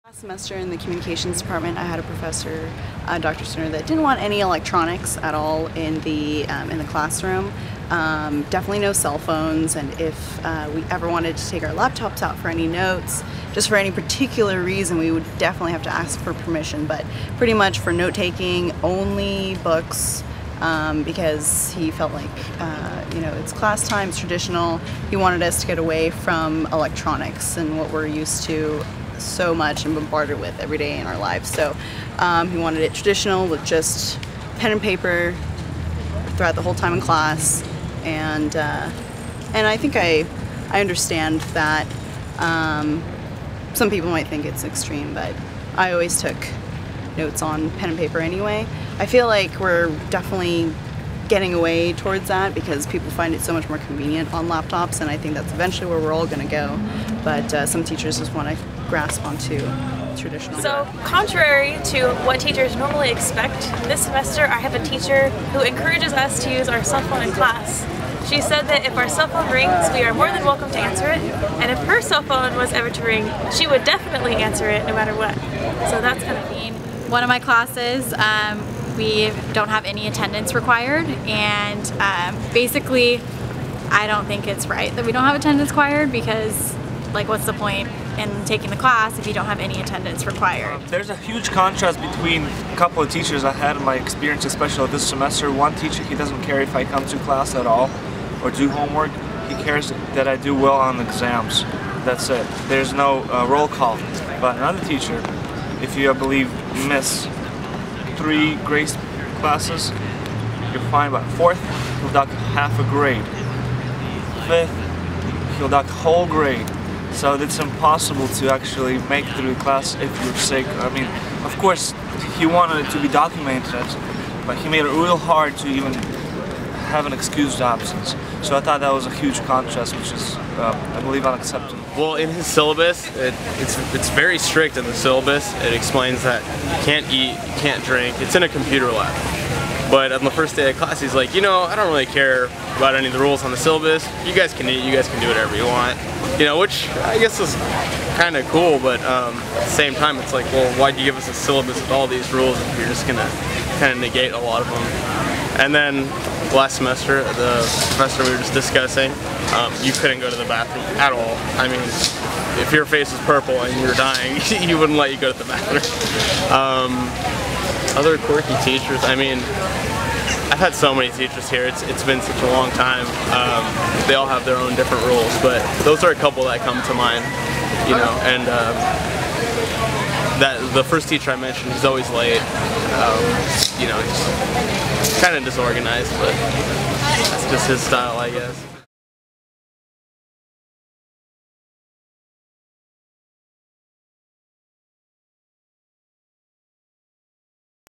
Last semester in the communications department, I had a professor, Dr. Sooner, that didn't want any electronics at all in the classroom. Definitely no cell phones, and if we ever wanted to take our laptops out for any notes, just for any particular reason, we would definitely have to ask for permission. But pretty much for note-taking, only books, because he felt like, it's class time, it's traditional. He wanted us to get away from electronics and what we're used to so much and bombarded with every day in our lives. So he wanted it traditional with just pen and paper throughout the whole time in class, and I think I understand that. Some people might think it's extreme, but I always took notes on pen and paper anyway. I feel like we're definitely getting away towards that because people find it so much more convenient on laptops, and I think that's eventually where we're all going to go. But some teachers just want to grasp onto traditional. So, contrary to what teachers normally expect, this semester I have a teacher who encourages us to use our cell phone in class. She said that if our cell phone rings, we are more than welcome to answer it, and if her cell phone was ever to ring, she would definitely answer it no matter what. So that's kind of neat. One of my classes, we don't have any attendance required, and basically I don't think it's right that we don't have attendance required, because like, what's the point in taking the class if you don't have any attendance required? There's a huge contrast between a couple of teachers I had in my experience, especially this semester. One teacher, he doesn't care if I come to class at all or do homework. He cares that I do well on exams. That's it. There's no roll call. But another teacher, if you, I believe, miss 3 grace classes, you're fine. But 4th, he'll dock half a grade. 5th, he'll dock whole grade. So it's impossible to actually make it through class if you're sick. I mean, of course, he wanted it to be documented, but he made it real hard to even have an excused absence. So I thought that was a huge contrast, which is, I believe, unacceptable. Well, in his syllabus, it's very strict in the syllabus. It explains that you can't eat, you can't drink. It's in a computer lab. But on the first day of class, he's like, I don't really care about any of the rules on the syllabus. You guys can eat, you guys can do whatever you want. Which I guess is kind of cool, but at the same time, it's like, well, why'd you give us a syllabus with all these rules if you're just gonna kind of negate a lot of them? And then last semester, the professor we were just discussing, you couldn't go to the bathroom at all. I mean, if your face was purple and you were dying, he wouldn't let you go to the bathroom. Other quirky teachers, I mean, I've had so many teachers here. It's been such a long time. They all have their own different rules, but those are a couple that come to mind, and that the first teacher I mentioned, he's always late. He's kind of disorganized, but that's just his style, I guess.